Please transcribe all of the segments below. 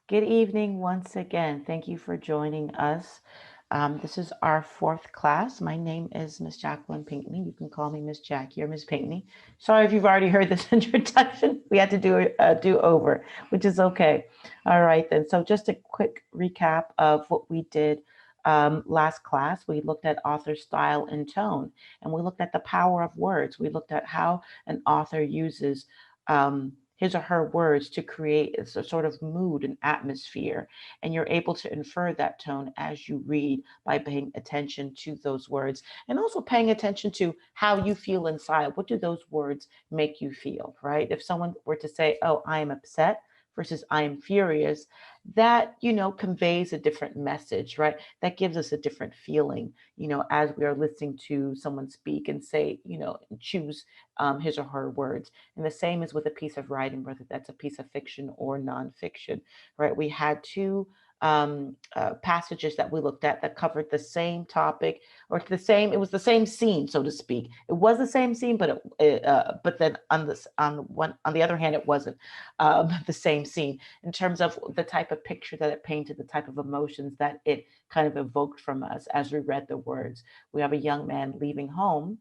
Good evening once again. Thank you for joining us. This is our fourth class. My name is Miss Jacqueline Pinckney. You can call me Miss Jackie or Miss Pinckney. Sorry if you've already heard this introduction. We had to do a do over, which is okay. All right, then. So just a quick recap of what we did last class. We looked at author style and tone, and we looked at the power of words. We looked at how an author uses his or her words to create a sort of mood and atmosphere. And you're able to infer that tone as you read by paying attention to those words and also paying attention to how you feel inside. What do those words make you feel, right? If someone were to say, oh, I am upset versus I am furious, that, conveys a different message, right? That gives us a different feeling, as we are listening to someone speak and say, choose his or her words. And the same is with a piece of writing, whether that's a piece of fiction or nonfiction, right? We had two passages that we looked at that covered the same topic or it was the same scene, so to speak. It was the same scene, but then on the other hand, it wasn't the same scene in terms of the type of picture that it painted, the type of emotions that it kind of evoked from us as we read the words. We have a young man leaving home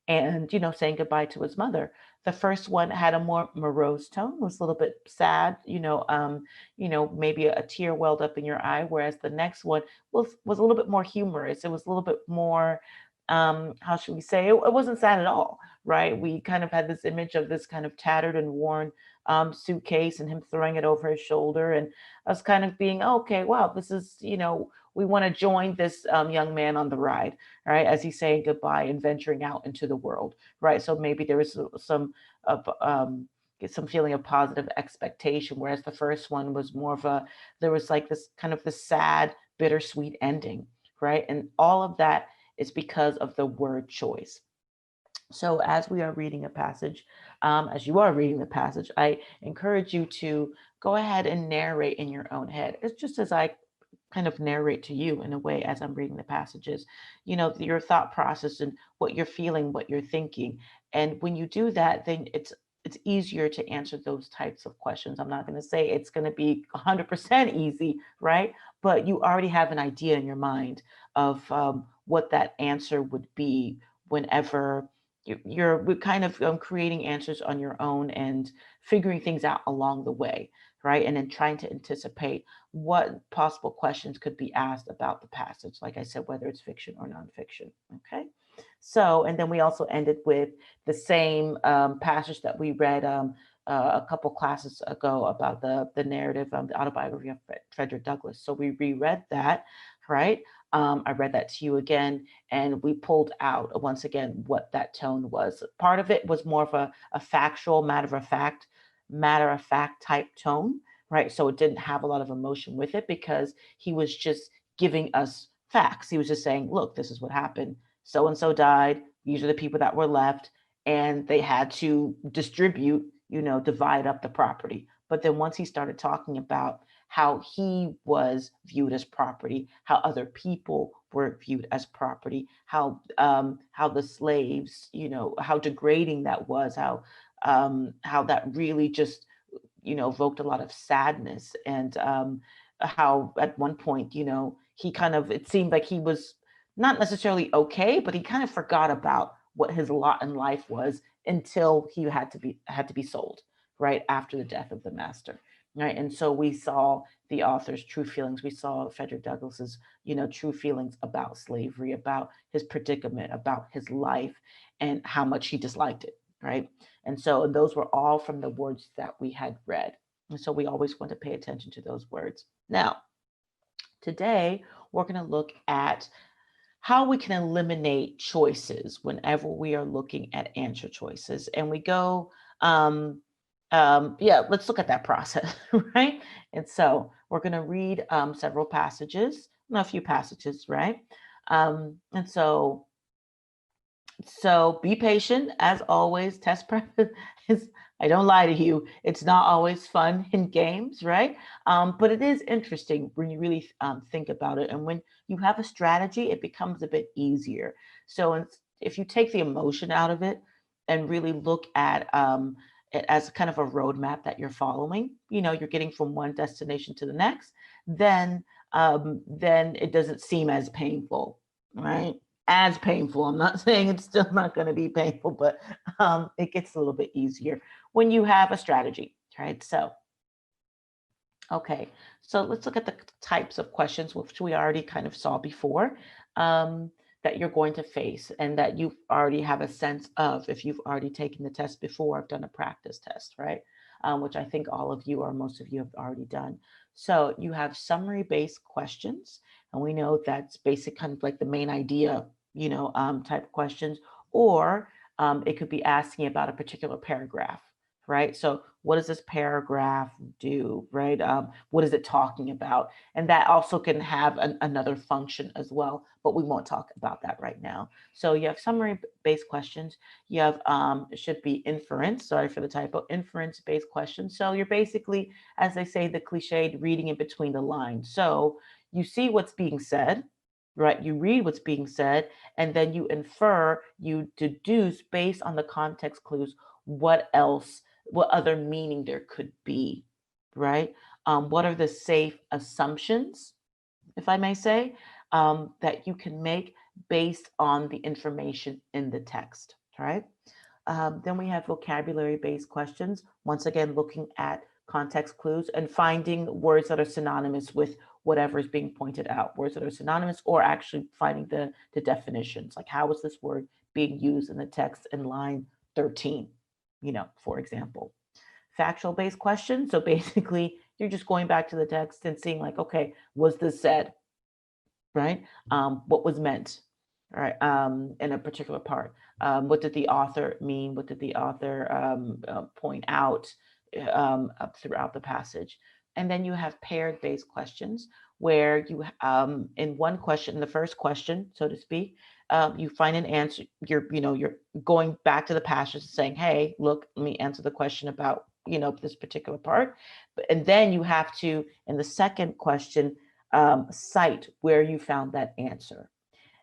and saying goodbye to his mother. The first one had a more morose tone, was a little bit sad, maybe a tear welled up in your eye, whereas the next one was a little bit more humorous. It was a little bit more, how should we say, it wasn't sad at all, right? We kind of had this image of this kind of tattered and worn suitcase and him throwing it over his shoulder and us kind of being, oh, okay, wow, this is, we want to join this young man on the ride, right? As he's saying goodbye and venturing out into the world, right? So maybe there was of get some feeling of positive expectation, whereas the first one was more of there was like this kind of the sad, bittersweet ending, right? And all of that is because of the word choice. So, as we are reading a passage, as you are reading the passage, I encourage you to go ahead and narrate in your own head. It's just as I kind of narrate to you in a way as I'm reading the passages, your thought process and what you're feeling, what you're thinking. And when you do that, then it's easier to answer those types of questions. I'm not going to say it's going to be 100% easy, right? But you already have an idea in your mind of what that answer would be whenever we're kind of creating answers on your own and figuring things out along the way, right? And then trying to anticipate what possible questions could be asked about the passage, like I said, whether it's fiction or nonfiction. Okay. So, and then we also ended with the same passage that we read a couple classes ago about the narrative, the autobiography of Frederick Douglass. So we reread that, right? I read that to you again, and we pulled out once again what that tone was. Part of it was more of a factual, matter of fact type tone, right? So it didn't have a lot of emotion with it because he was just giving us facts. He was just saying, look, this is what happened. So and so died. These are the people that were left, and they had to distribute, divide up the property. But then once he started talking about how he was viewed as property, how other people were viewed as property, how the slaves, how degrading that was, how that really just evoked a lot of sadness, and how at one point he kind of, it seemed like he was not necessarily okay, but he kind of forgot about what his lot in life was until he had to be sold right after the death of the master, right? And so we saw the author's true feelings. We saw Frederick Douglass's true feelings about slavery, about his predicament, about his life, and how much he disliked it, right? And so those were all from the words that we had read. And so we always want to pay attention to those words. Now, today we're going to look at how we can eliminate choices whenever we are looking at answer choices. And we go, yeah, let's look at that process, right? And so we're going to read several passages, a few passages, right? And so be patient. As always, test prep is, I don't lie to you, it's not always fun in games, right? But it is interesting when you really think about it. And when you have a strategy, it becomes a bit easier. So if you take the emotion out of it and really look at it as kind of a roadmap that you're following, you're getting from one destination to the next, then it doesn't seem as painful, right? As painful. I'm not saying it's still not going to be painful, but it gets a little bit easier when you have a strategy, right? So, okay, so let's look at the types of questions, which we already kind of saw before, that you're going to face and that you already have a sense of if you've already taken the test before, I've done a practice test, right? Which I think all of you or most of you have already done. So you have summary-based questions, and we know that's basic, kind of like the main idea, type questions, or it could be asking about a particular paragraph, right? So what does this paragraph do, right? What is it talking about? And that also can have another function as well, but we won't talk about that right now. So you have summary-based questions. You have, it should be inference, sorry for the typo, inference-based questions. So you're basically, as they say, the cliched reading in between the lines. So you see what's being said, right? You read what's being said, and then you infer, you deduce based on the context clues, what other meaning there could be, right? What are the safe assumptions, if I may say, that you can make based on the information in the text, right? Then we have vocabulary-based questions. Once again, looking at context clues and finding words that are synonymous with whatever is being pointed out, words that are synonymous, or actually finding the definitions, like how is this word being used in the text in line 13, for example. Factual-based questions. So basically, you're just going back to the text and seeing like, okay, was this said, right? What was meant, right? In a particular part. What did the author mean? What did the author point out throughout the passage? And then you have paired-based questions where you, in one question, in the first question, so to speak, you find an answer. You're going back to the passage and saying, "Hey, look, let me answer the question about this particular part." And then you have to, in the second question, cite where you found that answer.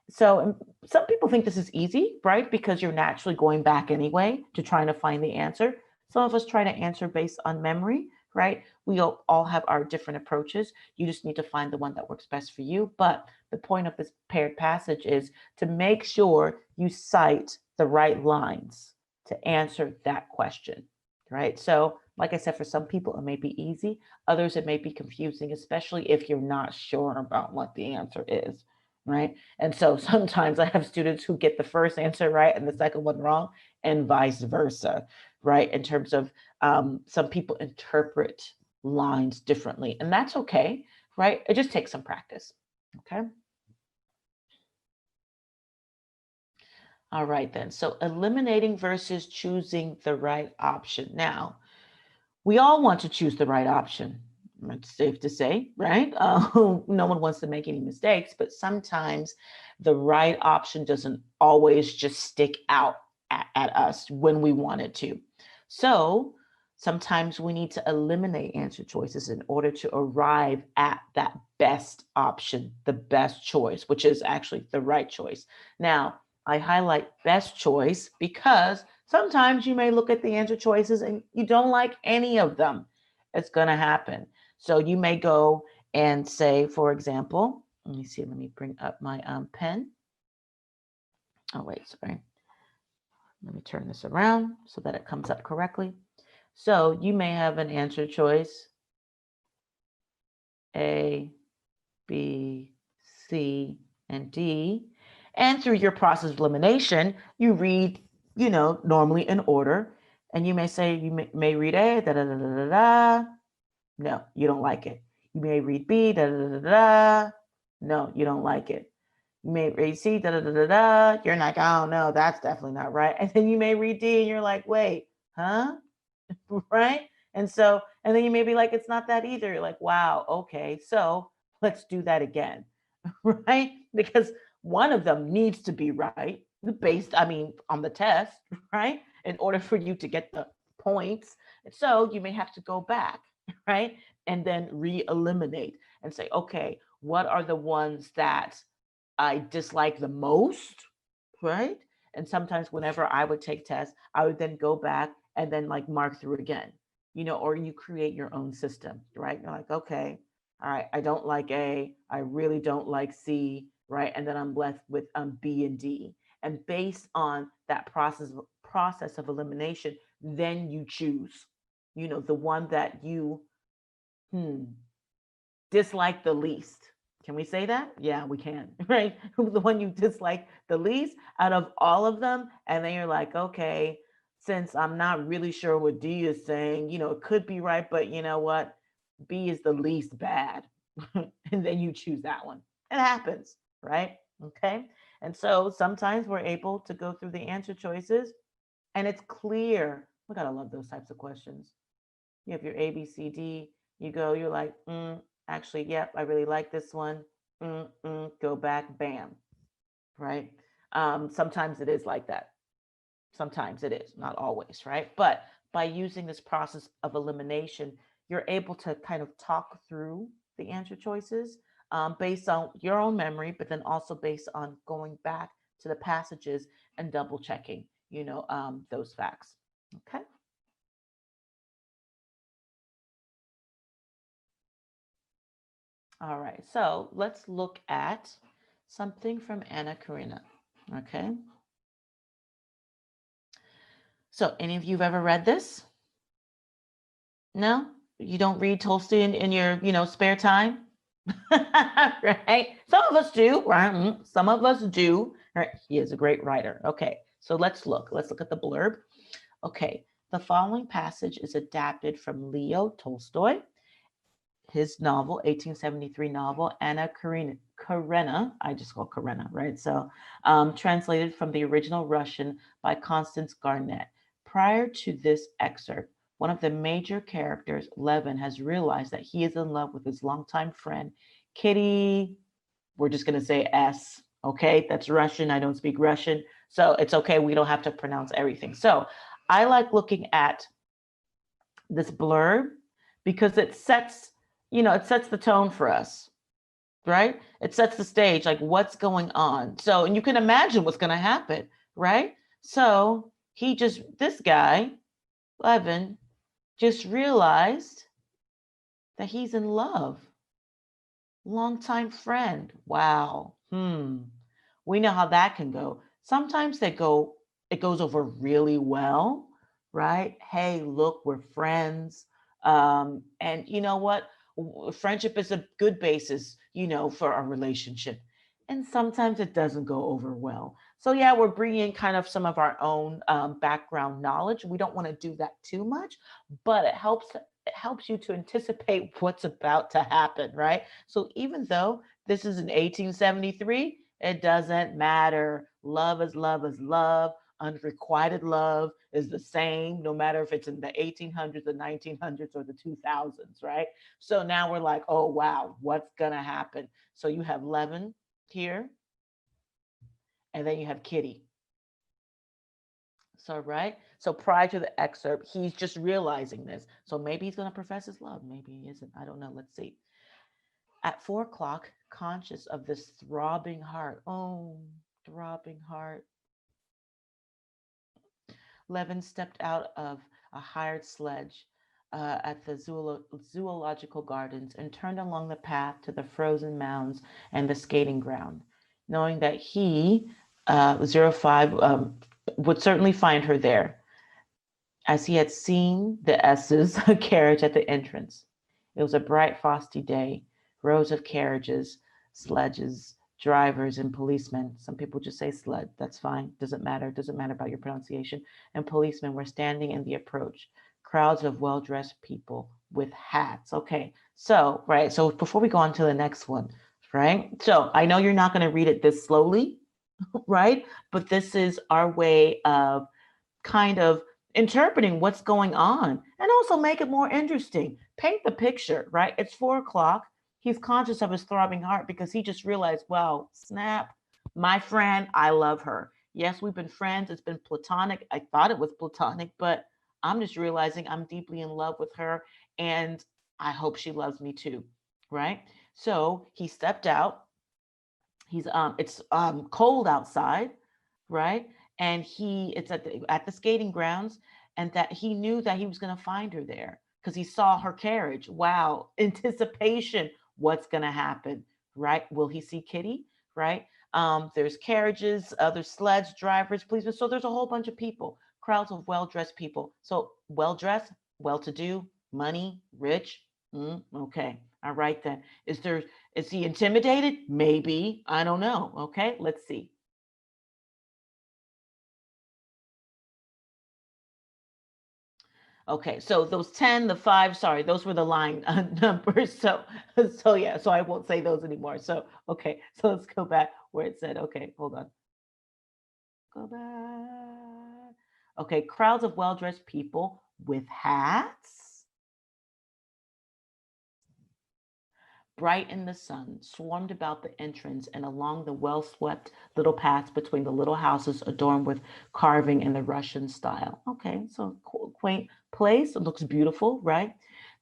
So some people think this is easy, right? Because you're naturally going back anyway to trying to find the answer. Some of us try to answer based on memory, right? We all have our different approaches. You just need to find the one that works best for you. But the point of this paired passage is to make sure you cite the right lines to answer that question, right? So like I said, for some people, it may be easy. Others, it may be confusing, especially if you're not sure about what the answer is, right? And so sometimes I have students who get the first answer right and the second one wrong, and vice versa, right? In terms of some people interpret lines differently, and that's okay, right? It just takes some practice, okay? All right, then. So eliminating versus choosing the right option. Now, we all want to choose the right option. It's safe to say, right? No one wants to make any mistakes, but sometimes the right option doesn't always just stick out at us when we want it to. So sometimes we need to eliminate answer choices in order to arrive at that best option, the best choice, which is actually the right choice. Now, I highlight best choice because sometimes you may look at the answer choices and you don't like any of them. It's going to happen. So you may go and say, for example, let me see, let me bring up my pen. Oh, wait, sorry. Let me turn this around so that it comes up correctly. So you may have an answer choice, A, B, C, and D. And through your process of elimination, you read, normally in order. And you may say, you may read A, da da da da da da. No, you don't like it. You may read B, da da da da da. No, you don't like it. You may read C, da da da da da. You're like, oh no, that's definitely not right. And then you may read D, and you're like, wait, huh? Right? And then you may be like, it's not that either. You're like, wow, okay, so let's do that again, right? Because one of them needs to be right based, on the test, right? In order for you to get the points. So you may have to go back, right? And then re-eliminate and say, okay, what are the ones that I dislike the most, right? And sometimes whenever I would take tests, I would then go back and then like mark through again, or you create your own system, right? You're like, okay, all right, I don't like A, I really don't like C, right? And then I'm left with B and D. And based on that process of elimination, then you choose, the one that you dislike the least. Can we say that? Yeah, we can, right? The one you dislike the least out of all of them. And then you're like, okay, since I'm not really sure what D is saying, it could be right, but you know what? B is the least bad. And then you choose that one. It happens, right? Okay. And so sometimes we're able to go through the answer choices and it's clear. We gotta love those types of questions. You have your A, B, C, D. You're like, actually, yep, I really like this one. Go back, bam, right? Sometimes it is like that. Sometimes it is, not always, right? But by using this process of elimination, you're able to kind of talk through the answer choices based on your own memory, but then also based on going back to the passages and double checking, those facts. Okay. All right, so let's look at something from Anna Karenina. Okay. So, any of you have ever read this? No? You don't read Tolstoy in your, spare time? Right? Some of us do, right? Some of us do. Right? He is a great writer. Okay, so let's look. Let's look at the blurb. Okay, the following passage is adapted from Leo Tolstoy, his novel, 1873 novel, Anna Karenina, I just call Karenina, right? So translated from the original Russian by Constance Garnett. Prior to this excerpt, one of the major characters, Levin, has realized that he is in love with his longtime friend, Kitty, we're just going to say S, okay? That's Russian. I don't speak Russian. So it's okay. We don't have to pronounce everything. So I like looking at this blurb because it sets the tone for us, right? It sets the stage, like what's going on. So, and you can imagine what's going to happen, right? So this guy, Levin, just realized that he's in love. Longtime friend. Wow. We know how that can go. Sometimes it goes over really well, right? Hey, look, we're friends. And you know what? Friendship is a good basis, for a relationship. And sometimes it doesn't go over well. So yeah, we're bringing kind of some of our own background knowledge. We don't want to do that too much, but it helps you to anticipate what's about to happen, right? So even though this is in 1873, it doesn't matter. Love is love is love. Unrequited love is the same, no matter if it's in the 1800s, the 1900s, or the 2000s, right? So now we're like, oh, wow, what's going to happen? So you have Levin here, and then you have Kitty. So, right? So prior to the excerpt, he's just realizing this. So maybe he's going to profess his love. Maybe he isn't. I don't know. Let's see. At 4 o'clock, conscious of this throbbing heart. Oh, throbbing heart. Levin stepped out of a hired sledge at the zoological gardens and turned along the path to the frozen mounds and the skating ground, knowing that he, 05, would certainly find her there, as he had seen the S's carriage at the entrance. It was a bright, frosty day. Rows of carriages, sledges, drivers, and policemen. Some people just say sled. That's fine. Doesn't matter. Doesn't matter about your pronunciation. And policemen were standing in the approach. Crowds of well-dressed people with hats. Okay. So, right. So before we go on to the next one, right? So I know you're not going to read it this slowly, right? But this is our way of kind of interpreting what's going on and also make it more interesting. Paint the picture, right? It's 4 o'clock. He's conscious of his throbbing heart because he just realized, wow, snap, my friend, I love her. Yes, we've been friends. It's been platonic. I thought it was platonic, but I'm just realizing I'm deeply in love with her and I hope she loves me too, right? So he stepped out. It's cold outside, right? And it's at the skating grounds, and that he knew that he was going to find her there because he saw her carriage. Wow, anticipation. What's going to happen, right? Will he see Kitty, right? There's carriages, other sleds, drivers, policemen. So there's a whole bunch of people, crowds of well-dressed people. So well-dressed, well-to-do, money, rich. Okay, all right then. Is he intimidated? Maybe. I don't know. Okay, let's see. Okay, so those 10, the 5, sorry, those were the line numbers. So yeah, so I won't say those anymore. So, okay, so let's go back where it said, okay, hold on. Go back. Okay, crowds of well-dressed people with hats, bright in the sun, swarmed about the entrance and along the well-swept little paths between the little houses adorned with carving in the Russian style. Okay, so quaint place. It looks beautiful, right?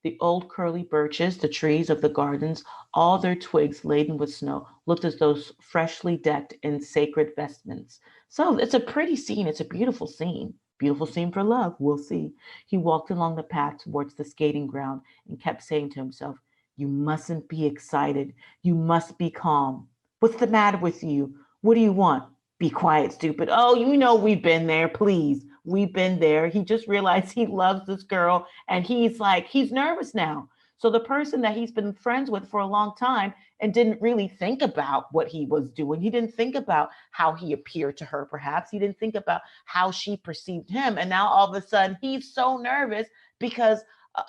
The old curly birches, the trees of the gardens, all their twigs laden with snow, looked as though freshly decked in sacred vestments. So it's a pretty scene. It's a beautiful scene. Beautiful scene for love. We'll see. He walked along the path towards the skating ground and kept saying to himself, you mustn't be excited. You must be calm. What's the matter with you? What do you want? Be quiet, stupid. Oh, you know we've been there. Please. We've been there. He just realized he loves this girl and he's nervous now. So the person that he's been friends with for a long time and didn't really think about what he was doing. He didn't think about how he appeared to her, perhaps. He didn't think about how she perceived him. And now all of a sudden he's so nervous because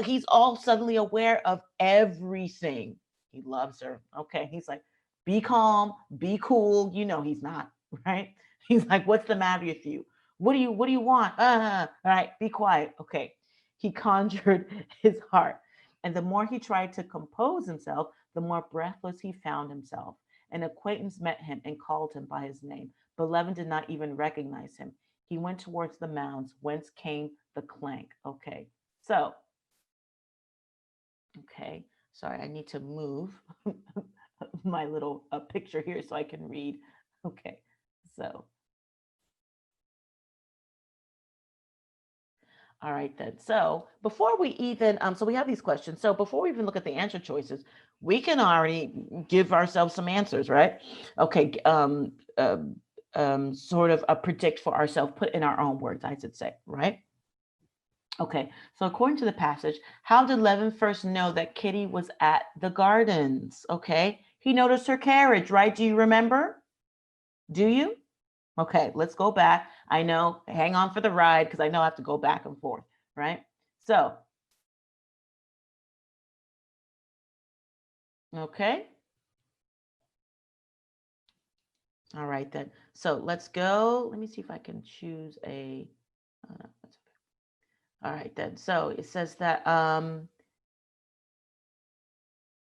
he's all suddenly aware of everything. He loves her. Okay. He's like, be calm, be cool. You know, he's not, right? He's like, what's the matter with you? What do you want? All right, be quiet. Okay. He conjured his heart. And the more he tried to compose himself, the more breathless he found himself. An acquaintance met him and called him by his name, but Levin did not even recognize him. He went towards the mounds, whence came the clank. Okay. So okay, sorry, I need to move my little picture here so I can read. Okay, so, all right then. So before we even, so we have these questions. So before we even look at the answer choices, we can already give ourselves some answers, right? Okay, sort of predict for ourselves, put in our own words, I should say, right? Okay, so according to the passage, how did Levin first know that Kitty was at the gardens? Okay, he noticed her carriage, right? Do you remember? Do you? Okay, let's go back. I know, hang on for the ride because I know I have to go back and forth, right? So, okay. All right then. So let's go. Let me see if I can choose a. All right then. So it says that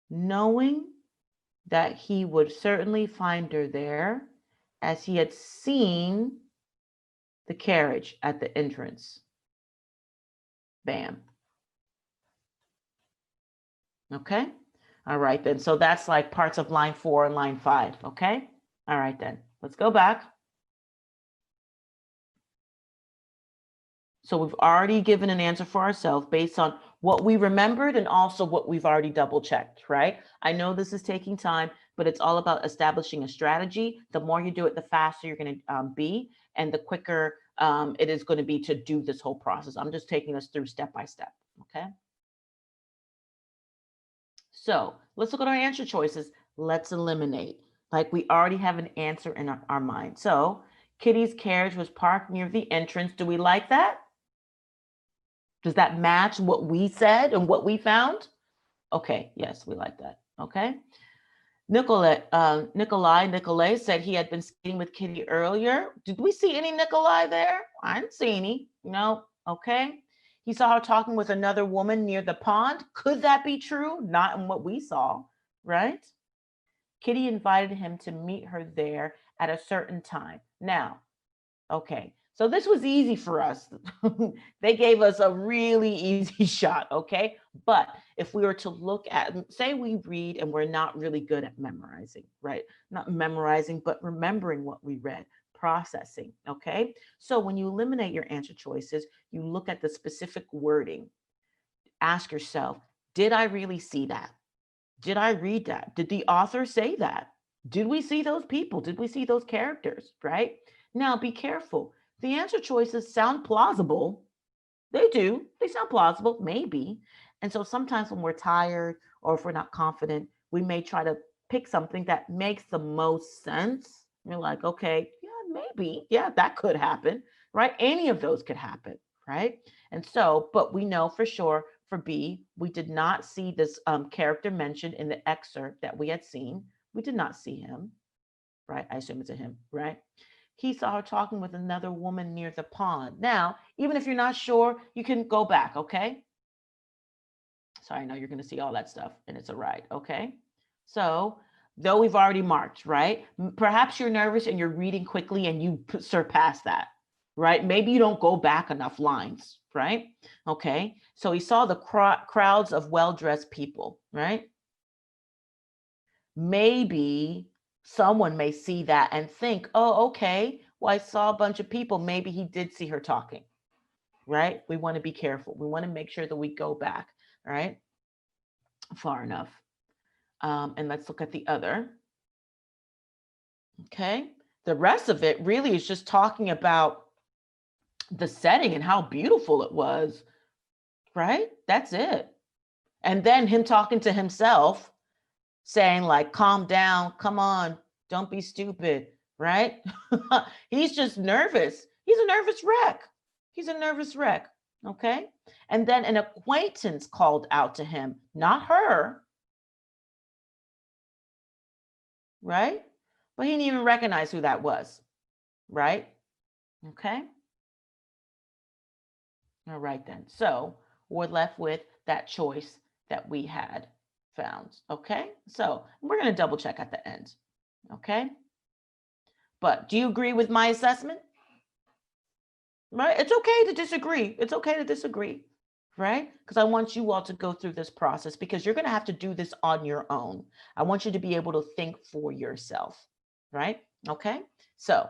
knowing that he would certainly find her there as he had seen the carriage at the entrance. Bam. Okay. All right then. So that's like parts of line 4 and line 5. Okay. All right then. Let's go back. So we've already given an answer for ourselves based on what we remembered and also what we've already double checked, right? I know this is taking time, but it's all about establishing a strategy. The more you do it, the faster you're going to be, and the quicker it is going to be to do this whole process. I'm just taking us through step by step, okay? So let's look at our answer choices. Let's eliminate. Like we already have an answer in our mind. So Kitty's carriage was parked near the entrance. Do we like that? Does that match what we said and what we found? Okay, yes, we like that. Okay. Nikolai said he had been skating with Kitty earlier. Did we see any Nikolai there? I didn't see any. No. Okay. He saw her talking with another woman near the pond. Could that be true? Not in what we saw, right? Kitty invited him to meet her there at a certain time. Now, okay, so this was easy for us. They gave us a really easy shot, okay? But if we were to look at, say we read and we're not really good at memorizing, right? Not memorizing, but remembering what we read. processing, okay? So when you eliminate your answer choices, you look at the specific wording. Ask yourself, did I really see that? Did I read that? Did the author say that? Did we see those people? Did we see those characters, right? Now be careful. The answer choices sound plausible. They do. They sound plausible, maybe. And so sometimes when we're tired or if we're not confident, we may try to pick something that makes the most sense. You're like, okay, yeah, maybe. Yeah, that could happen, right? Any of those could happen, right? And so, but we know for sure for B, we did not see this character mentioned in the excerpt that we had seen. We did not see him, right? I assume it's a him, right? He saw her talking with another woman near the pond. Now, even if you're not sure, you can go back, okay? Sorry, I know you're going to see all that stuff and it's a ride, okay? So, though we've already marked, right? Perhaps you're nervous and you're reading quickly and you surpass that, right? Maybe you don't go back enough lines, right? Okay, so he saw the crowds of well-dressed people, right? Maybe someone may see that and think, oh, okay, well, I saw a bunch of people. Maybe he did see her talking, right? We want to be careful. We want to make sure that we go back, right? Far enough. And let's look at the other. Okay. The rest of it really is just talking about the setting and how beautiful it was, right? That's it. And then him talking to himself, saying like, calm down, come on, don't be stupid, right? He's just nervous. He's a nervous wreck. He's a nervous wreck, okay? And then an acquaintance called out to him, not her, right? But he didn't even recognize who that was, right? Okay. All right then. So we're left with that choice that we had found, okay? So we're going to double check at the end, okay? But do you agree with my assessment? Right? It's okay to disagree. It's okay to disagree, right? Because I want you all to go through this process because you're going to have to do this on your own. I want you to be able to think for yourself, right? Okay. So,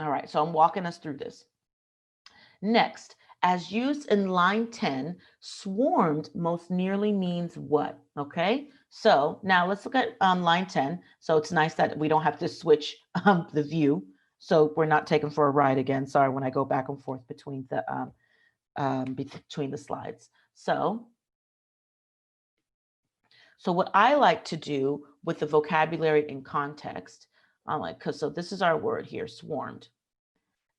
all right. So I'm walking us through this. Next, as used in line 10, swarmed most nearly means what? Okay. So now let's look at line 10. So it's nice that we don't have to switch the view. So we're not taken for a ride again. Sorry, when I go back and forth between the slides. So what I like to do with the vocabulary in context, so this is our word here, swarmed.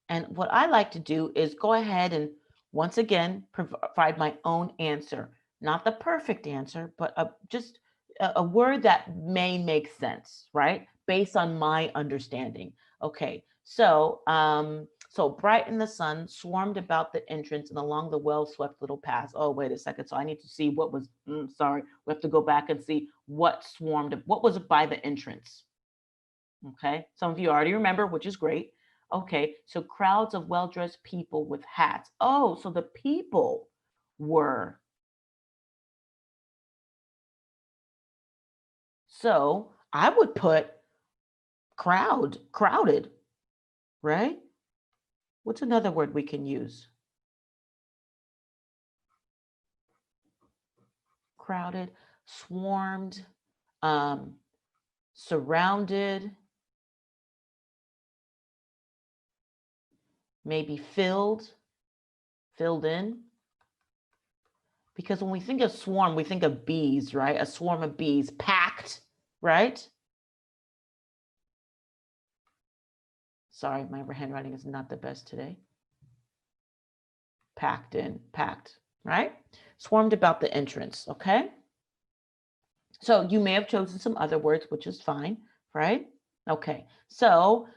And what I like to do is go ahead and once again provide my own answer, not the perfect answer, but just a word that may make sense, right? Based on my understanding. Okay, so bright in the sun swarmed about the entrance and along the well-swept little paths. Oh, wait a second. So I need to see what was, sorry, we have to go back and see what swarmed, what was by the entrance. Okay, some of you already remember, which is great. Okay, so crowds of well-dressed people with hats. Oh, so the people were. So I would put crowded, right? What's another word we can use? Crowded, swarmed, surrounded, maybe filled in. Because when we think of swarm, we think of bees, right? A swarm of bees, packed, right? Sorry, my handwriting is not the best today. Packed, right? Swarmed about the entrance, okay? So you may have chosen some other words, which is fine, right? Okay, so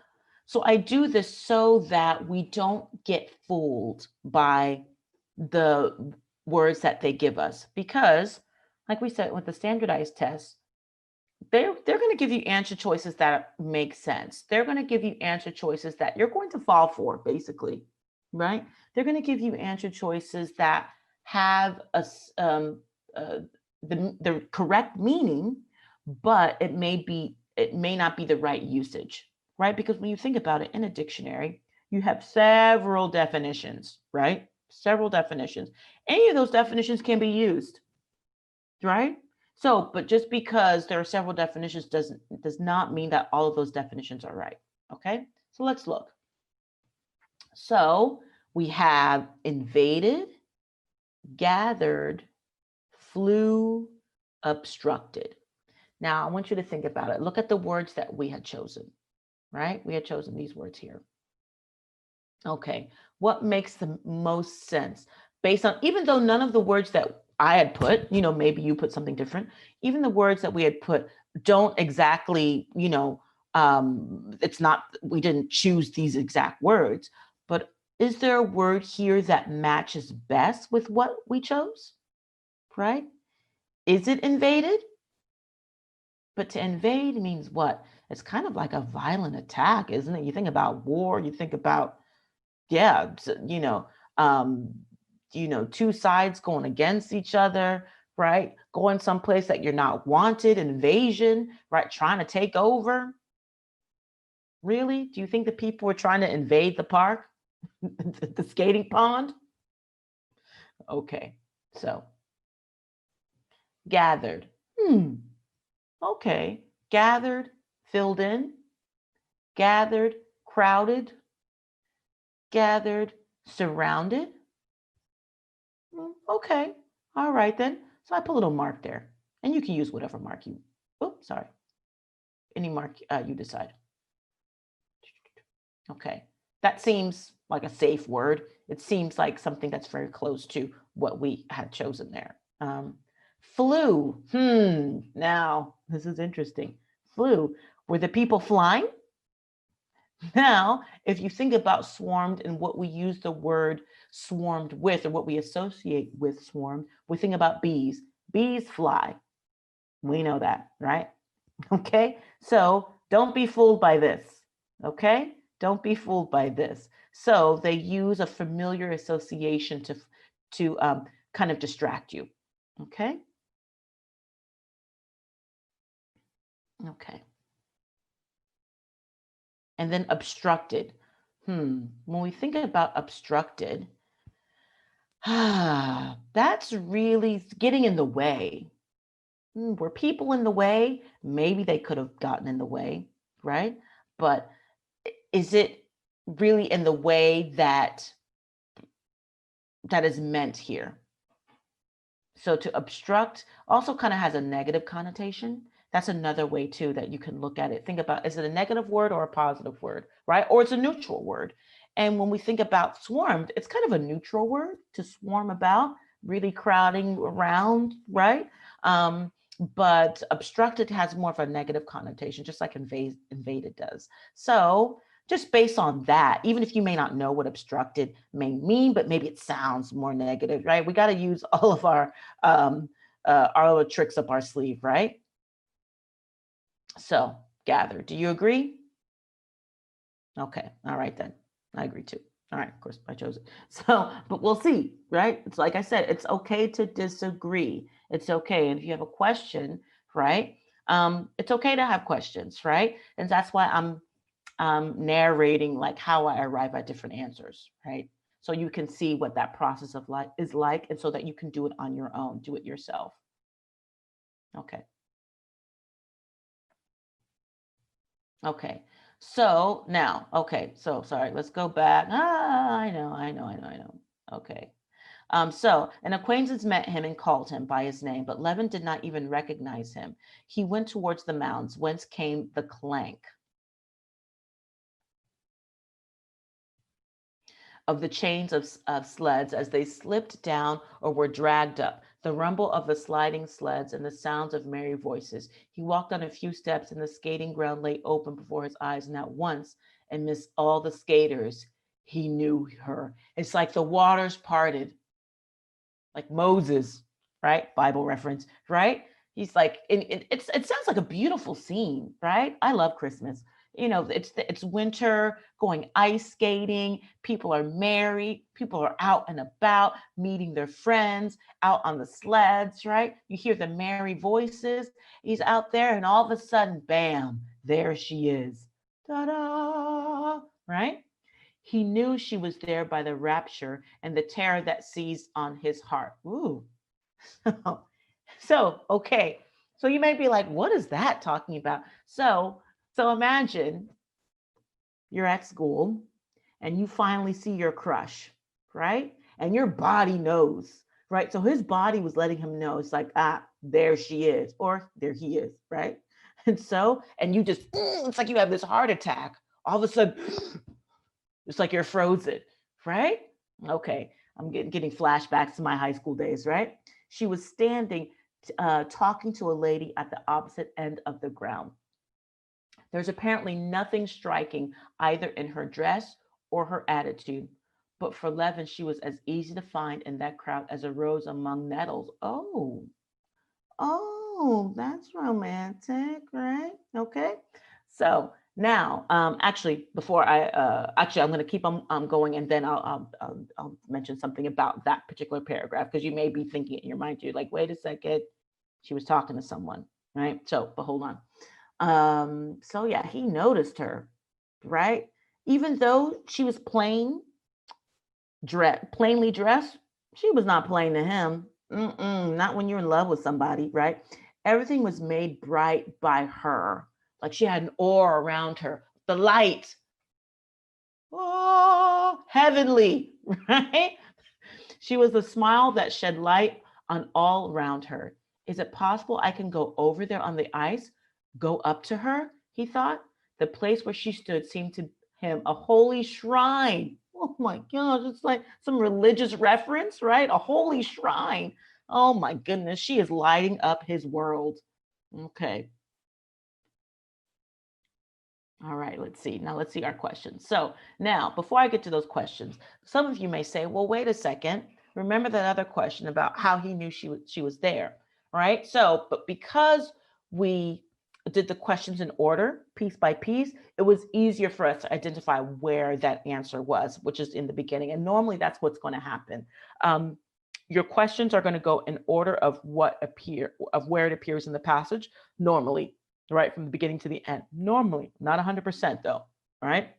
I do this so that we don't get fooled by the words that they give us, because like we said with the standardized tests, they're going to give you answer choices that make sense. They're going to give you answer choices that you're going to fall for, basically, right? They're going to give you answer choices that have the correct meaning, but it may not be the right usage, right? Because when you think about it in a dictionary, you have several definitions, right? Several definitions. Any of those definitions can be used, right? So, but just because there are several definitions does not mean that all of those definitions are right, okay? So let's look. So we have invaded, gathered, flew, obstructed. Now, I want you to think about it. Look at the words that we had chosen, right? We had chosen these words here. Okay, what makes the most sense based on, even though none of the words that I had put, maybe you put something different, even the words that we had put don't exactly, it's not, we didn't choose these exact words, but is there a word here that matches best with what we chose, right? Is it invaded? But to invade means what? It's kind of like a violent attack, isn't it? You think about war, you think about, yeah, two sides going against each other, right? Going someplace that you're not wanted, invasion, right? Trying to take over. Really? Do you think the people were trying to invade the park, the skating pond? Okay, so gathered. Okay, gathered, filled in, gathered, crowded, gathered, surrounded. Okay, all right then. So I put a little mark there, and you can use whatever mark you, sorry, any mark you decide. Okay, that seems like a safe word. It seems like something that's very close to what we had chosen there. Flew. Now this is interesting. Flew. Were the people flying? Now, if you think about swarmed and what we use the word swarmed with, or what we associate with swarmed, we think about bees. Bees fly. We know that, right? Okay, so don't be fooled by this. Okay, don't be fooled by this. So they use a familiar association to kind of distract you. Okay. Okay. And then obstructed. When we think about obstructed, that's really getting in the way. Were people in the way? Maybe they could have gotten in the way, right? But is it really in the way that is meant here? So to obstruct also kind of has a negative connotation. That's another way too that you can look at it. Think about, is it a negative word or a positive word, right? Or it's a neutral word. And when we think about swarmed, it's kind of a neutral word, to swarm about, really crowding around, right? But obstructed has more of a negative connotation, just like invaded does. So just based on that, even if you may not know what obstructed may mean, but maybe it sounds more negative, right? We got to use all of our little tricks up our sleeve, right? So gather, do you agree? Okay, all right then, I agree too. All right, of course I chose it. So, but we'll see, right? It's like I said, it's okay to disagree. It's okay. And if you have a question, right? It's okay to have questions, right? And that's why I'm narrating like how I arrive at different answers, right? So you can see what that process of life is like, and so that you can do it on your own, do it yourself. Okay. Okay. So now, okay. So sorry, let's go back. I know. Okay. So an acquaintance met him and called him by his name, but Levin did not even recognize him. He went towards the mounds, whence came the clank of the chains of sleds as they slipped down or were dragged up, the rumble of the sliding sleds and the sounds of merry voices. He walked on a few steps and the skating ground lay open before his eyes, and at once, amidst all the skaters, he knew her. It's like the waters parted, like Moses, right? Bible reference, right? He's like, it sounds like a beautiful scene, right? I love Christmas. It's winter, going ice skating. People are merry. People are out and about, meeting their friends, out on the sleds, right? You hear the merry voices. He's out there, and all of a sudden, bam, there she is. Ta-da, right? He knew she was there by the rapture and the terror that seized on his heart. Ooh. So, okay. So you may be like, what is that talking about? So imagine you're at school and you finally see your crush, right? And your body knows, right? So his body was letting him know, it's like, ah, there she is, or there he is, right? And you just, it's like you have this heart attack. All of a sudden, it's like you're frozen, right? Okay, I'm getting flashbacks to my high school days, right? She was standing, talking to a lady at the opposite end of the ground. There's apparently nothing striking either in her dress or her attitude. But for Levin, she was as easy to find in that crowd as a rose among nettles. Oh, that's romantic, right? Okay. So now, actually, before I'm going to keep on going, and then I'll mention something about that particular paragraph, because you may be thinking in your mind too, like, wait a second, she was talking to someone, right? So, but hold on. So yeah, he noticed her, right? Even though she was plainly dressed, she was not plain to him. Not when you're in love with somebody, right? Everything was made bright by her. Like she had an aura around her. The light. Oh, heavenly, right? She was a smile that shed light on all around her. Is it possible I can go over there on the ice? Go up to her? He thought. The place where she stood seemed to him a holy shrine. Oh my gosh, it's like some religious reference, right? A holy shrine. Oh my goodness, she is lighting up his world. Okay. All right, let's see. Now let's see our questions. So now, before I get to those questions, some of you may say, well, wait a second. Remember that other question about how he knew she was there, right? So, but because we did the questions in order, piece by piece, it was easier for us to identify where that answer was, which is in the beginning. And normally that's what's going to happen. Your questions are going to go in order of where it appears in the passage normally, right, from the beginning to the end. Normally, not 100% though, right?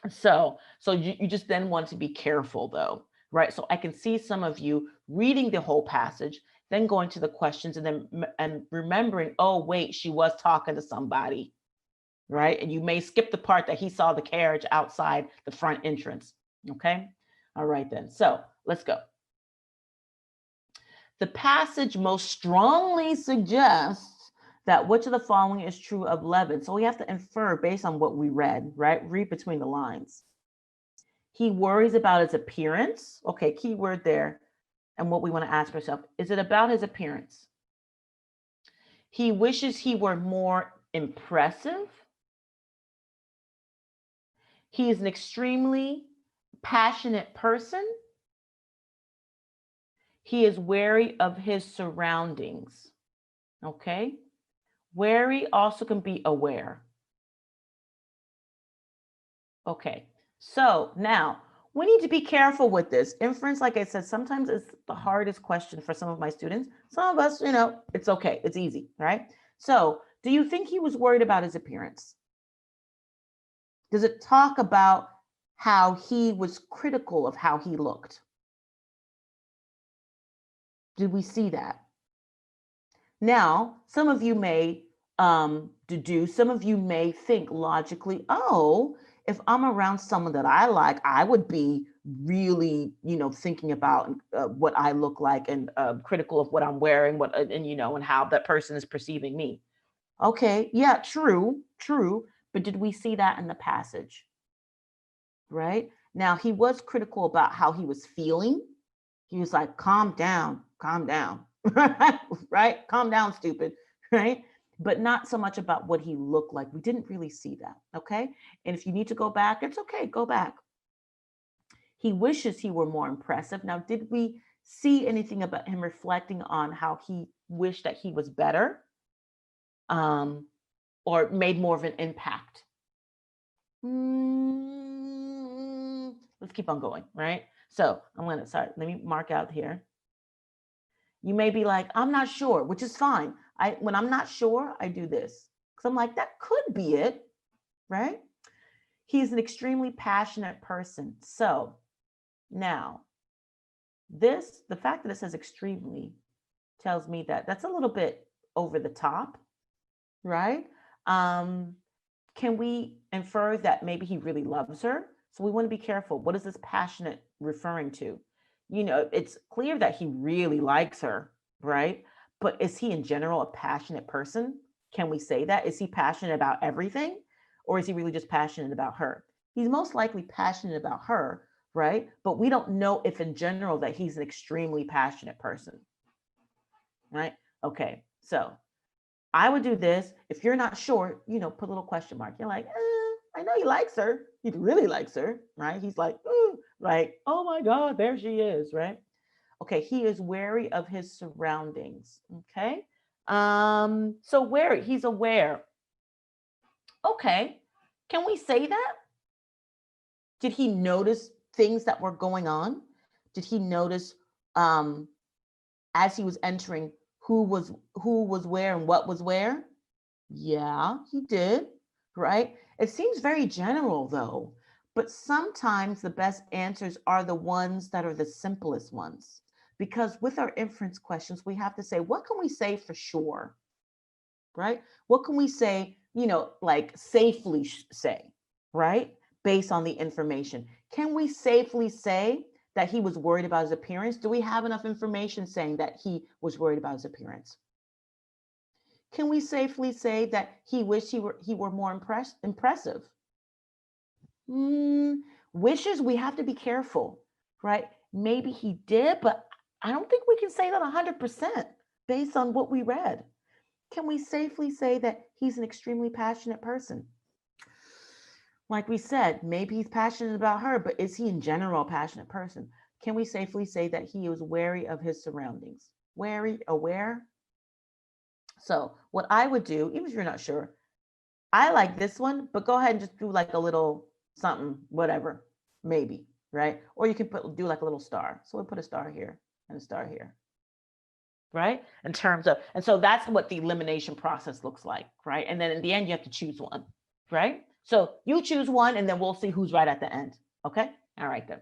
So you just then want to be careful though, right? So I can see some of you reading the whole passage, then going to the questions and remembering, oh wait, she was talking to somebody, right? And you may skip the part that he saw the carriage outside the front entrance, okay? All right then, so let's go. The passage most strongly suggests that which of the following is true of Levin. So we have to infer based on what we read, right? Read between the lines. He worries about his appearance. Okay, key word there. And what we want to ask ourselves, is it about his appearance? He wishes he were more impressive. He is an extremely passionate person. He is wary of his surroundings. Okay. Wary also can be aware. Okay. So now we need to be careful with this. Inference, like I said, sometimes is the hardest question for some of my students. Some of us, it's okay. It's easy, right? So do you think he was worried about his appearance? Does it talk about how he was critical of how he looked? Did we see that? Now, some of you may deduce, some of you may think logically, oh, if I'm around someone that I like, I would be really, thinking about what I look like and critical of what I'm wearing, and how that person is perceiving me. Okay, yeah, true. But did we see that in the passage? Right? Now, he was critical about how he was feeling. He was like, calm down, right? Calm down, stupid, right? But not so much about what he looked like. We didn't really see that, okay? And if you need to go back, it's okay, go back. He wishes he were more impressive. Now, did we see anything about him reflecting on how he wished that he was better or made more of an impact? Let's keep on going, right? So let me mark out here. You may be like, I'm not sure, which is fine. When I'm not sure, I do this. Because I'm like, that could be it, right? He's an extremely passionate person. So now the fact that it says extremely tells me that that's a little bit over the top, right? Can we infer that maybe he really loves her? So we want to be careful. What is this passionate referring to? You know, it's clear that he really likes her, right? But is he in general a passionate person? Can we say that? Is he passionate about everything? Or is he really just passionate about her? He's most likely passionate about her, right? But we don't know if in general that he's an extremely passionate person, right? Okay, so I would do this. If you're not sure, you know, put a little question mark. You're like, I know he likes her. He really likes her, right? He's like, like, oh my God, there she is, right? Okay, he is wary of his surroundings. Okay. So wary, he's aware. Okay. Can we say that? Did he notice things that were going on? Did he notice as he was entering who was where and what was where? Yeah, he did, right? It seems very general though, but sometimes the best answers are the ones that are the simplest ones. Because with our inference questions, we have to say, what can we say for sure, right? What can we say, you know, like safely say, right? Based on the information. Can we safely say that he was worried about his appearance? Do we have enough information saying that he was worried about his appearance? Can we safely say that he wished he were more impressive? Wishes, we have to be careful, right? Maybe he did, but I don't think we can say that 100% based on what we read. Can we safely say that he's an extremely passionate person? Like we said, maybe he's passionate about her, but is he in general a passionate person? Can we safely say that he was wary of his surroundings? Wary, aware? So what I would do, even if you're not sure, I like this one, but go ahead and just do like a little something, whatever, maybe, right? Or you can do like a little star. So we'll put a star here and a star here, right? In terms of, and so that's what the elimination process looks like, right? And then in the end, you have to choose one, right? So you choose one and then we'll see who's right at the end, okay? All right then.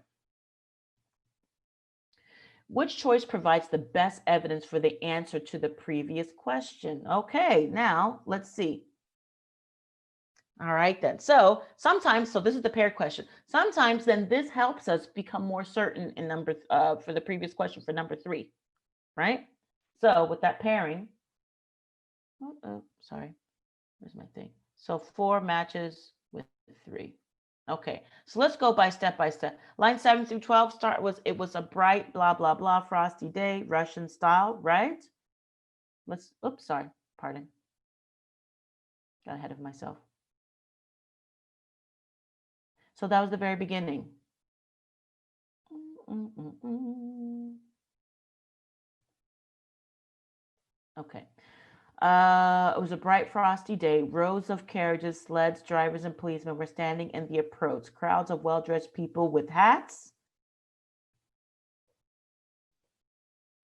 Which choice provides the best evidence for the answer to the previous question? Okay, now let's see. All right then. So sometimes, so this is the paired question. Sometimes then this helps us become more certain in number for the previous question for number 3, right? So with that pairing, sorry, where's my thing? So 4 matches with 3. Okay, so let's go by step. Line 7 through 12 it was a bright blah blah blah frosty day, Russian style, right? Oops, sorry, pardon. Got ahead of myself. So that was the very beginning. Okay. It was a bright, frosty day. Rows of carriages, sleds, drivers, and policemen were standing in the approach. Crowds of well-dressed people with hats,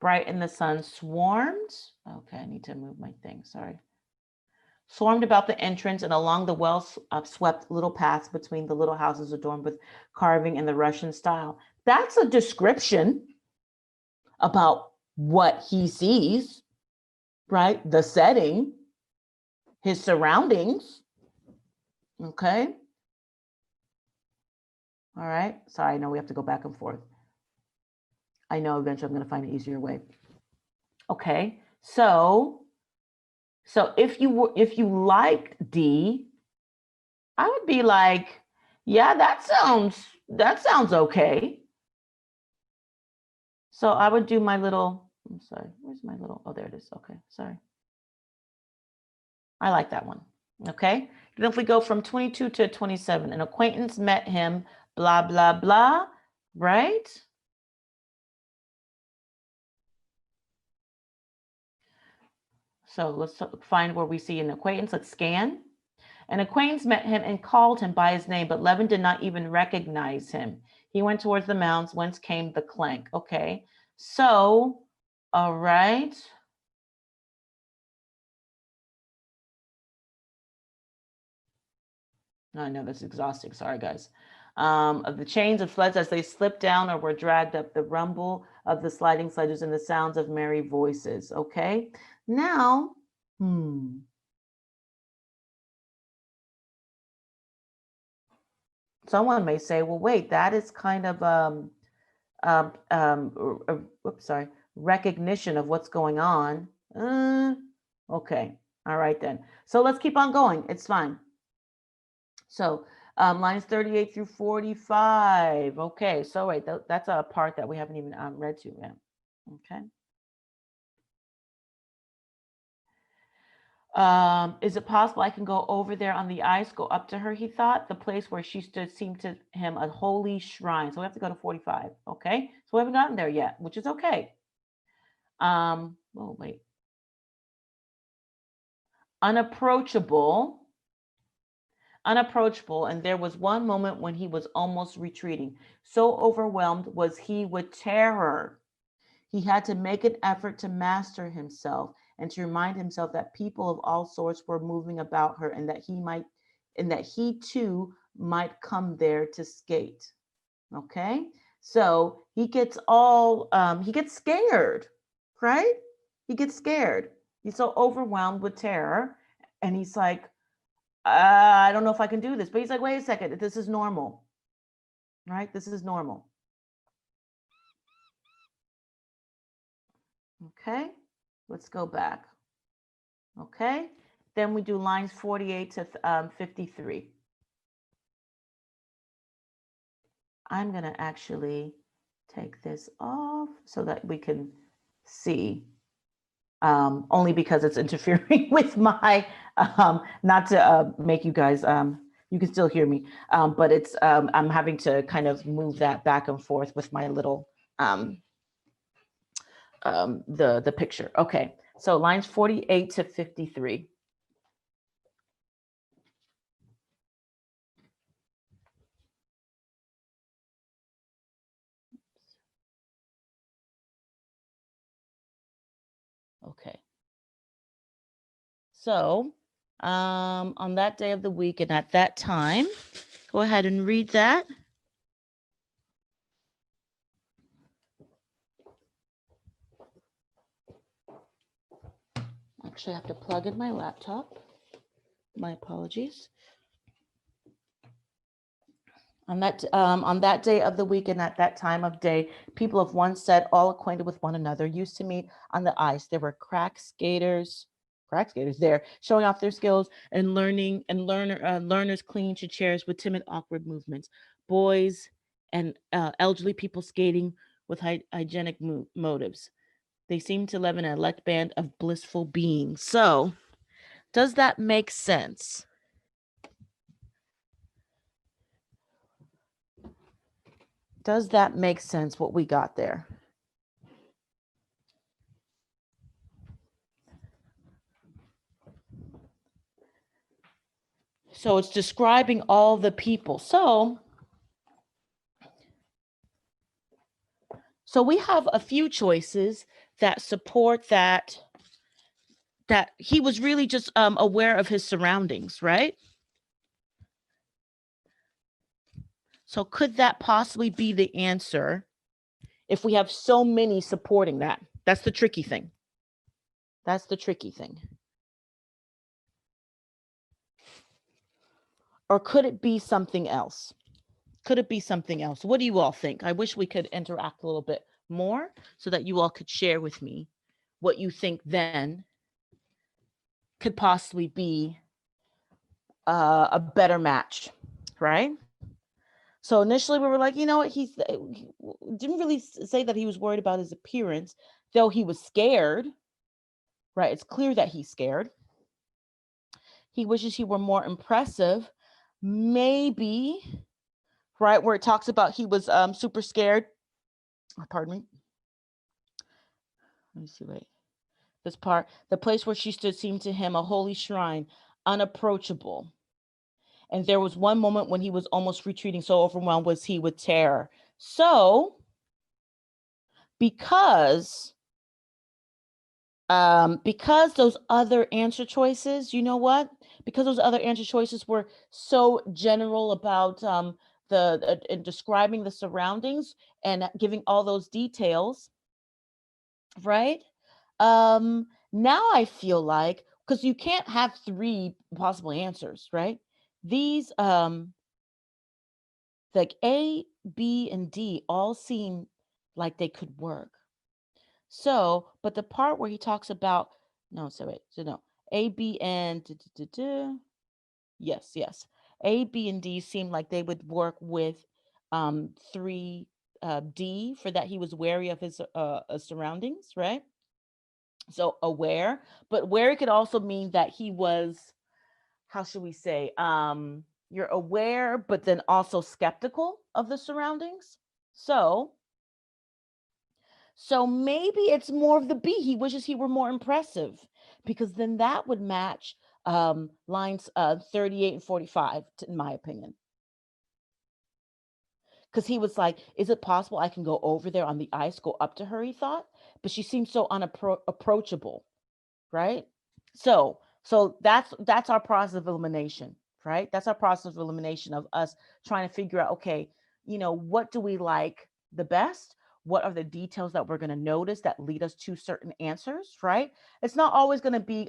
bright in the sun, swarmed. Okay, I need to move my thing. Sorry. Swarmed about the entrance and along the well-swept little paths between the little houses adorned with carving in the Russian style. That's a description about what he sees, right? The setting, his surroundings. Okay. All right. Sorry, I know we have to go back and forth. I know eventually I'm going to find an easier way. Okay. So if you like D, I would be like, yeah, that sounds okay. So I would do my little, I'm sorry, where's my little, oh, there it is. Okay, sorry. I like that one. Okay. Then if we go from 22 to 27, an acquaintance met him, blah, blah, blah, right? So let's find where we see an acquaintance. Let's scan. An acquaintance met him and called him by his name, but Levin did not even recognize him. He went towards the mounds, whence came the clank. Okay. So, all right. I know that's exhausting. Sorry, guys. Of the chains of sleds as they slipped down or were dragged up, the rumble of the sliding sledges and the sounds of merry voices. Okay. Now, someone may say, well, wait, that is kind of sorry, recognition of what's going on. Okay. All right then. So let's keep on going. It's fine. So lines 38 through 45. Okay. So wait, that's a part that we haven't even read to yet. Okay. Is it possible I can go over there on the ice, go up to her, he thought. The place where she stood seemed to him a holy shrine. So we have to go to 45. Okay. So we haven't gotten there yet, which is okay. Oh, wait. Unapproachable, and there was one moment when he was almost retreating. So overwhelmed was he with terror. He had to make an effort to master himself and to remind himself that people of all sorts were moving about her and that he too might come there to skate. Okay. So he gets scared, right? He gets scared. He's so overwhelmed with terror. And he's like, I don't know if I can do this. But he's like, wait a second, this is normal, right? This is normal. Okay, let's go back. Okay, then we do lines 48 to 53. I'm going to actually take this off so that we can see, only because it's interfering with my, not to make you guys, you can still hear me, but it's, I'm having to kind of move that back and forth with my little, the picture. Okay, so lines 48 to 53. Okay. So, on that day of the week and at that time, go ahead and read that. Actually, I have to plug in my laptop. My apologies. On that day of the week and at that time of day, people of one set, all acquainted with one another, used to meet on the ice. There were crack skaters there, showing off their skills and learners clinging to chairs with timid, awkward movements. Boys and elderly people skating with hygienic motives. They seemed to live in an elect band of blissful beings. So, does that make sense? Does that make sense, what we got there? So it's describing all the people. So we have a few choices that support that he was really just aware of his surroundings, right? So could that possibly be the answer if we have so many supporting that? That's the tricky thing. Or could it be something else? What do you all think? I wish we could interact a little bit more so that you all could share with me what you think then could possibly be a better match, right? So initially we were like, you know what, he didn't really say that he was worried about his appearance, though he was scared, right? It's clear that he's scared. He wishes he were more impressive, maybe, right? Where it talks about he was super scared. Pardon me. Let me see, wait. This part, the place where she stood seemed to him a holy shrine, unapproachable. And there was one moment when he was almost retreating, so overwhelmed was he with terror. So, because those other answer choices, you know what? because those other answer choices were so general about in describing the surroundings and giving all those details, right? Now I feel like, because you can't have three possible answers, right? These like A, B, and D all seem like they could work. So, but the part where he talks about, no, so wait, so no, A, B, and yes, yes. A, B, and D seem like they would work with 3 D, for that he was wary of his surroundings, right? So aware, but wary could also mean that he was, how should we say, you're aware, but then also skeptical of the surroundings. So maybe it's more of the B. He wishes he were more impressive, because then that would match lines 38 and 45, in my opinion. Because he was like, is it possible I can go over there on the ice, go up to her, he thought, but she seems so unapproachable, right? So that's our process of elimination, right? That's our process of elimination, of us trying to figure out, okay, what do we like the best? What are the details that we're going to notice that lead us to certain answers, right? It's not always going to be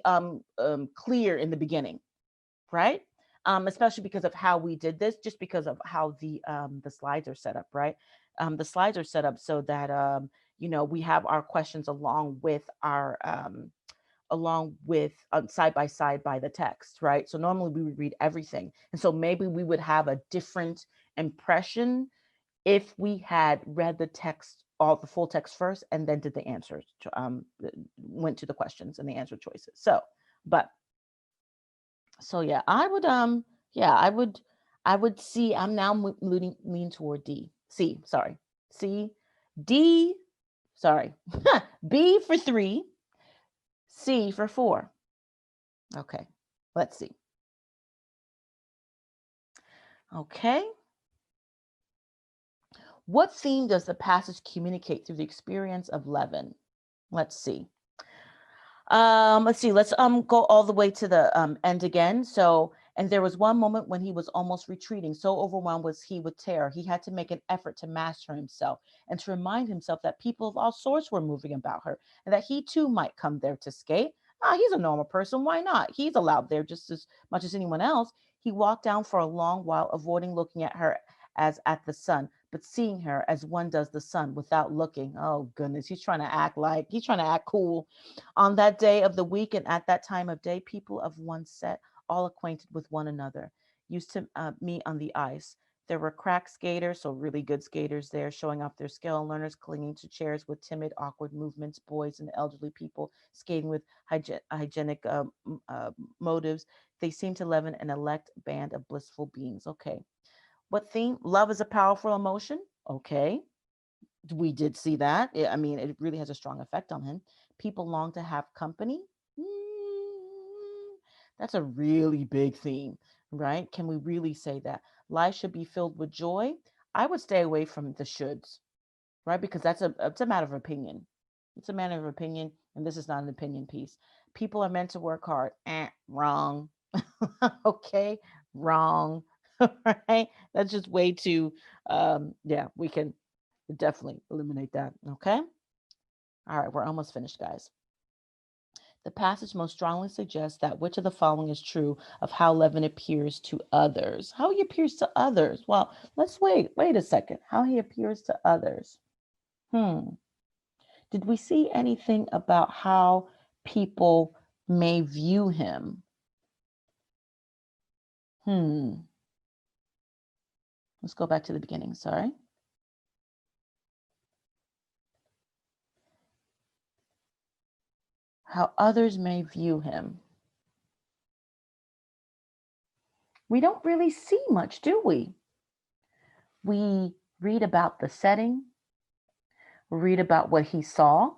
clear in the beginning, right? Especially because of how we did this, just because of how the slides are set up, right? The slides are set up so that we have our questions along with our side by side by the text, right? So normally we would read everything, and so maybe we would have a different impression if we had read the text, all the full text first, and then did the answers, went to the questions and the answer choices. So yeah, I would see. I'm now leaning toward D. C, sorry. C, D, sorry. B for 3, C for 4. Okay, let's see. Okay. What theme does the passage communicate through the experience of Levin? Let's see. Let's go all the way to the end again. So, and there was one moment when he was almost retreating. So overwhelmed was he with terror, he had to make an effort to master himself and to remind himself that people of all sorts were moving about her, and that he too might come there to skate. He's a normal person. Why not? He's allowed there just as much as anyone else. He walked down for a long while, avoiding looking at her as at the sun, but seeing her as one does the sun without looking. Oh goodness, he's trying to act cool. On that day of the week and at that time of day, people of one set, all acquainted with one another, used to meet on the ice. There were crack skaters, so really good skaters there, showing off their skill, and learners clinging to chairs with timid, awkward movements, boys and elderly people skating with hygienic motives. They seemed to Levin an elect band of blissful beings. Okay. What theme? Love is a powerful emotion. Okay. We did see that. I mean, it really has a strong effect on him. People long to have company. That's a really big theme, right? Can we really say that? Life should be filled with joy. I would stay away from the shoulds, right? Because it's a matter of opinion. It's a matter of opinion, and this is not an opinion piece. People are meant to work hard. Wrong. Okay, wrong. Right? That's just way too. Yeah, we can definitely eliminate that. Okay. All right, we're almost finished, guys. The passage most strongly suggests that which of the following is true of how Levin appears to others. How he appears to others. Well, let's wait a second. How he appears to others. Did we see anything about how people may view him? Let's go back to the beginning. Sorry. How others may view him. We don't really see much, do we? We read about the setting. We read about what he saw,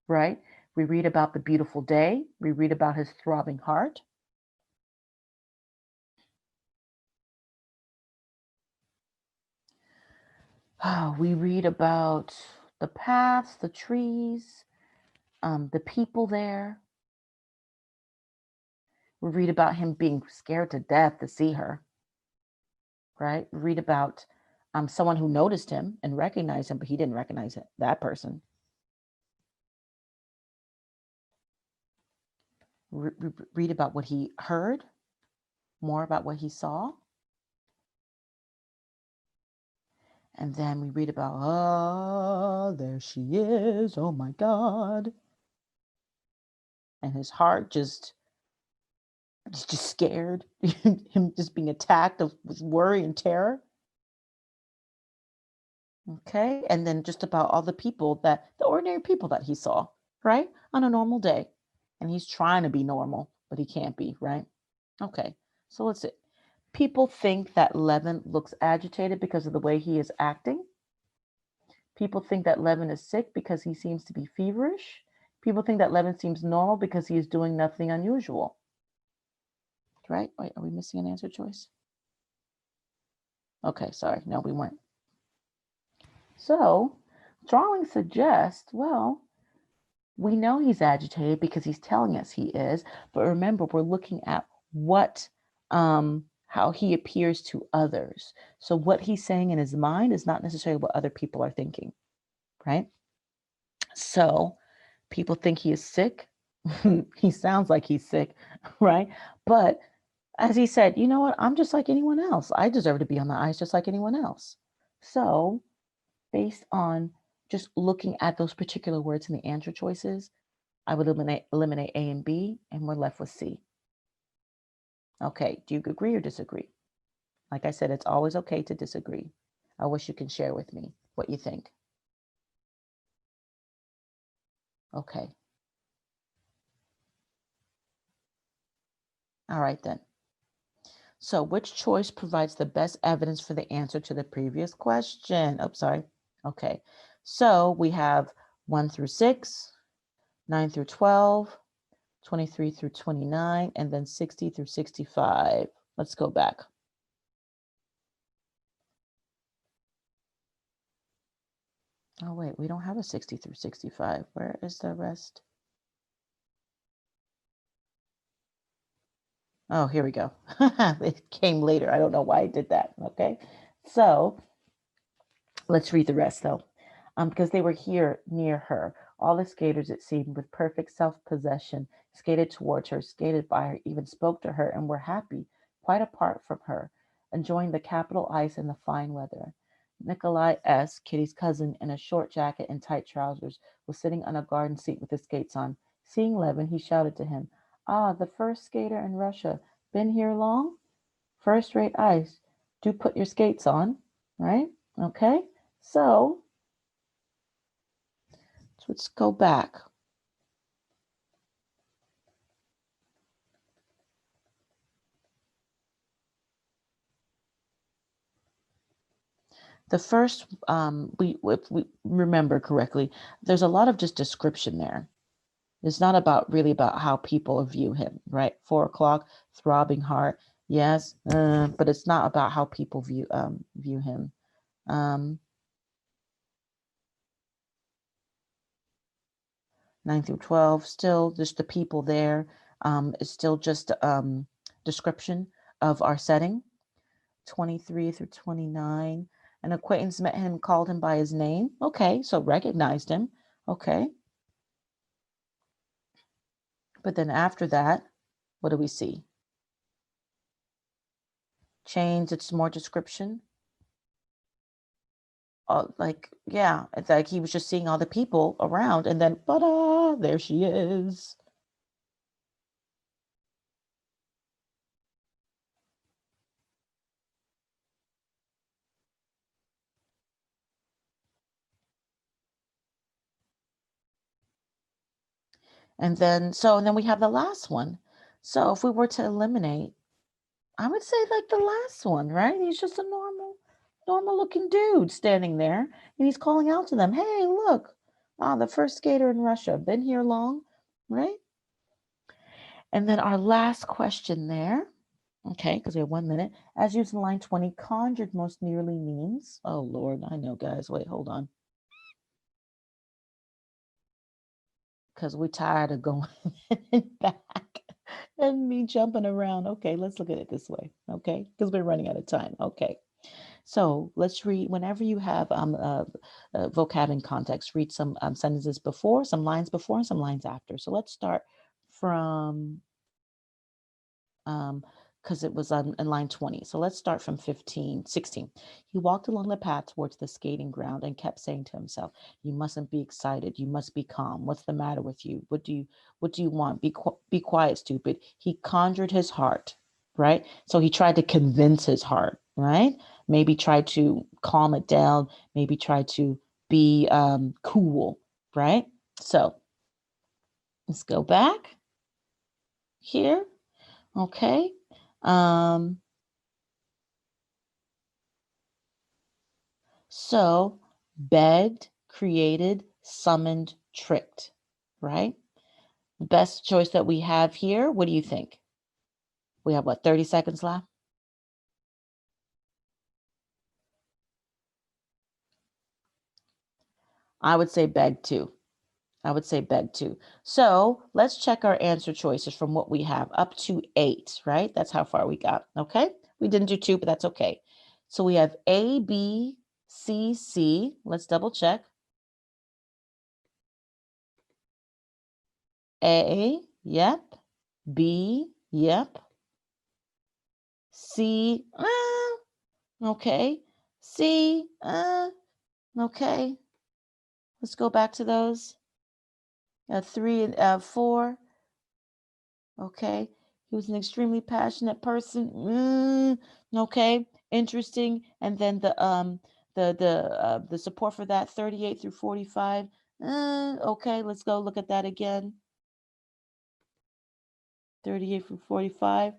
right? We read about the beautiful day. We read about his throbbing heart. We read about the paths, the trees, the people there. We read about him being scared to death to see her, right? We read about someone who noticed him and recognized him, but he didn't recognize that person. Read about what he heard, more about what he saw. And then we read about, oh, there she is. Oh my God. And his heart just scared, him just being attacked with worry and terror. Okay. And then just about all the people the ordinary people that he saw, right? On a normal day. And he's trying to be normal, but he can't be, right? Okay. So let's see. People think that Levin looks agitated because of the way he is acting. People think that Levin is sick because he seems to be feverish. People think that Levin seems normal because he is doing nothing unusual. Right? Wait, are we missing an answer choice? Okay, sorry. No, we weren't. So, drawing suggests, well, we know he's agitated because he's telling us he is, but remember, we're looking at what how he appears to others. So what he's saying in his mind is not necessarily what other people are thinking, right? So people think he is sick. He sounds like he's sick, right? But as he said, you know what? I'm just like anyone else. I deserve to be on the ice just like anyone else. So based on just looking at those particular words in the answer choices, I would eliminate A and B, and we're left with C. Okay, do you agree or disagree? Like I said, it's always okay to disagree. I wish you can share with me what you think. Okay. All right then. So which choice provides the best evidence for the answer to the previous question? Oh, sorry. Okay. So we have 1 through 6, 9 through 12, 23 through 29, and then 60 through 65. Let's go back. Oh, wait, we don't have a 60 through 65. Where is the rest? Oh, here we go. It came later. I don't know why I did that. Okay. So let's read the rest though. Because they were here near her. All the skaters, it seemed, with perfect self-possession, skated towards her, skated by her, even spoke to her, and were happy, quite apart from her, enjoying the capital ice and the fine weather. Nikolai S., Kitty's cousin, in a short jacket and tight trousers, was sitting on a garden seat with his skates on. Seeing Levin, he shouted to him, "Ah, the first skater in Russia. Been here long? First-rate ice. Do put your skates on." Right? Okay? So let's go back. The first, if we remember correctly, there's a lot of just description there. It's not really about how people view him, right? 4 o'clock, throbbing heart, yes, but it's not about how people view him. 9 through 12, still just the people there. It's still just description of our setting. 23 through 29. An acquaintance met him, called him by his name. Okay, so recognized him. Okay. But then after that, what do we see? Change, it's more description. Yeah, it's like he was just seeing all the people around, and then, ta-da, there she is. And then we have the last one. So if we were to eliminate, I would say like the last one, right? He's just a normal looking dude standing there, and he's calling out to them, "Hey, look, the first skater in Russia. Been here long?" Right? And then our last question there, okay, because we have 1 minute. As used in line 20, conjured most nearly means, oh Lord, I know, guys. Wait, hold on. Because we're tired of going back. and me jumping around. Okay, let's look at it this way. Okay, because we're running out of time. Okay. So let's read, whenever you have vocab in context, read some sentences before, some lines before, and some lines after. So let's start from, because it was in line 20. So let's start from 16. He walked along the path towards the skating ground and kept saying to himself, "You mustn't be excited. You must be calm. What's the matter with you? What do you want? Be quiet, stupid." He conjured his heart, right? So he tried to convince his heart, right? Maybe try to calm it down. Maybe try to be cool, right? So let's go back here. Okay. So begged, created, summoned, tricked, right? The best choice that we have here, what do you think? We have what, 30 seconds left? I would say begged too. I would say begged too. So let's check our answer choices from what we have up to 8, right? That's how far we got. Okay. We didn't do 2, but that's okay. So we have A, B, C, C. Let's double check. A, yep. B, yep. C, okay. C, okay. Let's go back to those. 3 and 4. Okay. He was an extremely passionate person. Okay. Interesting. And then the support for that 38 through 45. Okay. Let's go look at that again. 38 through 45.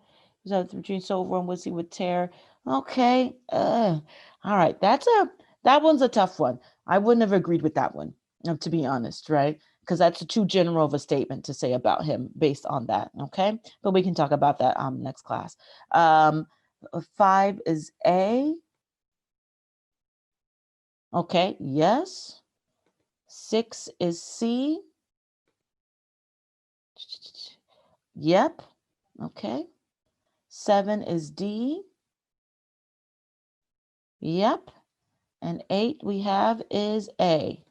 So between Silver and Wizzy with Tear. Okay. All right. That one's a tough one. I wouldn't have agreed with that one, to be honest, right? Because that's too general of a statement to say about him based on that. Okay. But we can talk about that next class. 5 is A. Okay. Yes. 6 is C. Yep. Okay. 7 is D. Yep. And 8 we have is A.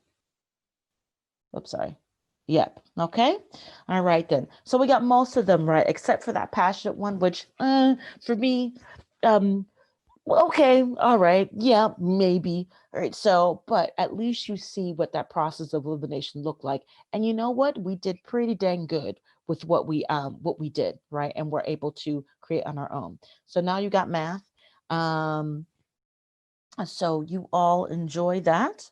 Oops, sorry. Yep. Okay. All right then. So we got most of them right, except for that passionate one, which for me, okay, all right, yeah, maybe. All right. So, but at least you see what that process of elimination looked like, and you know what? We did pretty dang good with what we did, right? And we're able to create on our own. So now you got math. So you all enjoy that,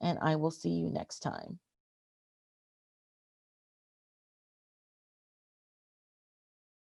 and I will see you next time.